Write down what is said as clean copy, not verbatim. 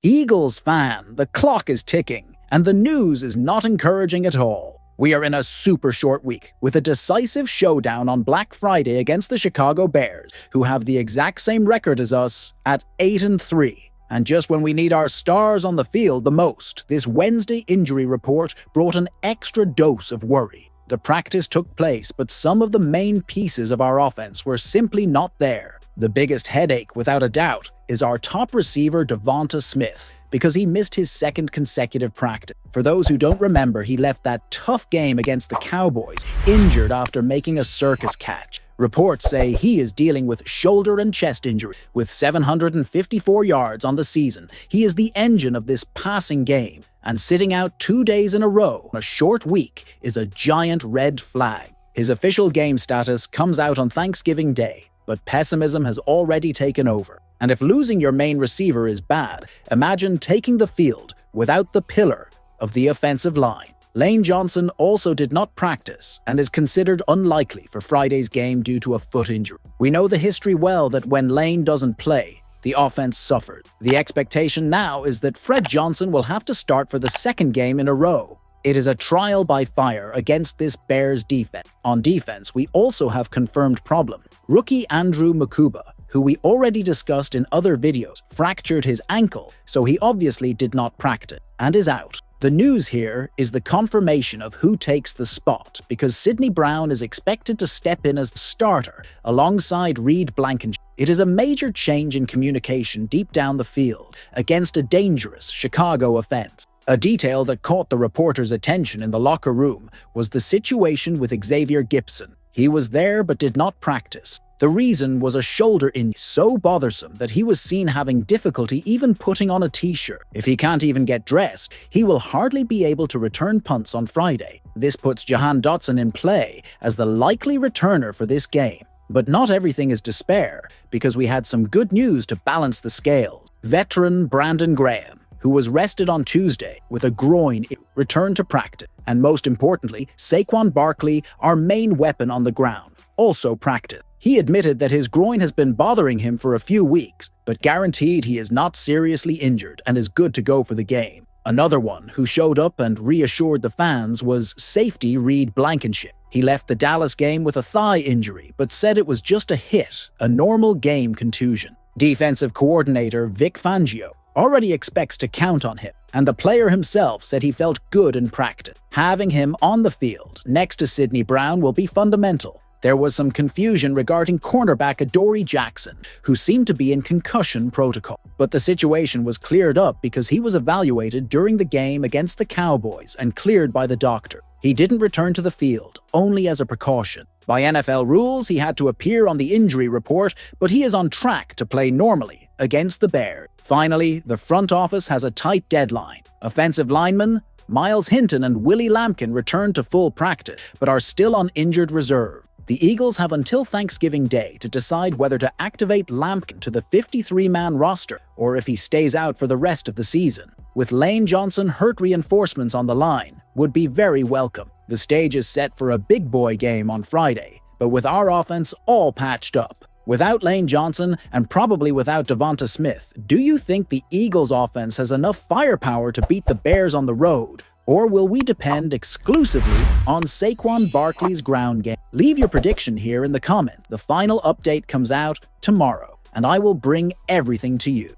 Eagles fan, the clock is ticking, and the news is not encouraging at all. We are in a super short week, with a decisive showdown on Black Friday against the Chicago Bears, who have the exact same record as us at 8-3. And just when we need our stars on the field the most, this Wednesday injury report brought an extra dose of worry. The practice took place, but some of the main pieces of our offense were simply not there. The biggest headache, without a doubt, is our top receiver Devonta Smith, because he missed his second consecutive practice. For those who don't remember, he left that tough game against the Cowboys injured after making a circus catch. Reports say he is dealing with shoulder and chest injury. With 754 yards on the season, he is the engine of this passing game, and sitting out 2 days in a row on a short week is a giant red flag. His official game status comes out on Thanksgiving Day, but pessimism has already taken over. And if losing your main receiver is bad, imagine taking the field without the pillar of the offensive line. Lane Johnson also did not practice and is considered unlikely for Friday's game due to a foot injury. We know the history well that when Lane doesn't play, the offense suffered. The expectation now is that Fred Johnson will have to start for the second game in a row. It is a trial by fire against this Bears defense. On defense, we also have confirmed problem. Rookie Andrew Mukuba, who we already discussed in other videos, fractured his ankle, so he obviously did not practice and is out. The news here is the confirmation of who takes the spot, because Sidney Brown is expected to step in as the starter alongside Reed Blankenship. It is a major change in communication deep down the field against a dangerous Chicago offense. A detail that caught the reporter's attention in the locker room was the situation with Xavier Gipson. He was there but did not practice. The reason was a shoulder injury so bothersome that he was seen having difficulty even putting on a t-shirt. If he can't even get dressed, he will hardly be able to return punts on Friday. This puts Jahan Dotson in play as the likely returner for this game. But not everything is despair, because we had some good news to balance the scales. Veteran Brandon Graham, who was rested on Tuesday with a groin issue, returned to practice. And most importantly, Saquon Barkley, our main weapon on the ground, also practiced. He admitted that his groin has been bothering him for a few weeks, but guaranteed he is not seriously injured and is good to go for the game. Another one who showed up and reassured the fans was safety Reed Blankenship. He left the Dallas game with a thigh injury, but said it was just a hit, a normal game contusion. Defensive coordinator Vic Fangio already expects to count on him, and the player himself said he felt good in practice. Having him on the field next to Sidney Brown will be fundamental. There was some confusion regarding cornerback Adoree Jackson, who seemed to be in concussion protocol. But the situation was cleared up because he was evaluated during the game against the Cowboys and cleared by the doctor. He didn't return to the field, only as a precaution. By NFL rules, he had to appear on the injury report, but he is on track to play normally against the Bears. Finally, the front office has a tight deadline. Offensive linemen Miles Hinton and Willie Lampkin returned to full practice, but are still on injured reserve. The Eagles have until Thanksgiving Day to decide whether to activate Lampkin to the 53-man roster or if he stays out for the rest of the season. With Lane Johnson, hurt reinforcements on the line would be very welcome. The stage is set for a big boy game on Friday, but with our offense all patched up. Without Lane Johnson and probably without Devonta Smith, do you think the Eagles offense has enough firepower to beat the Bears on the road? Or will we depend exclusively on Saquon Barkley's ground game? Leave your prediction here in the comment. The final update comes out tomorrow, and I will bring everything to you.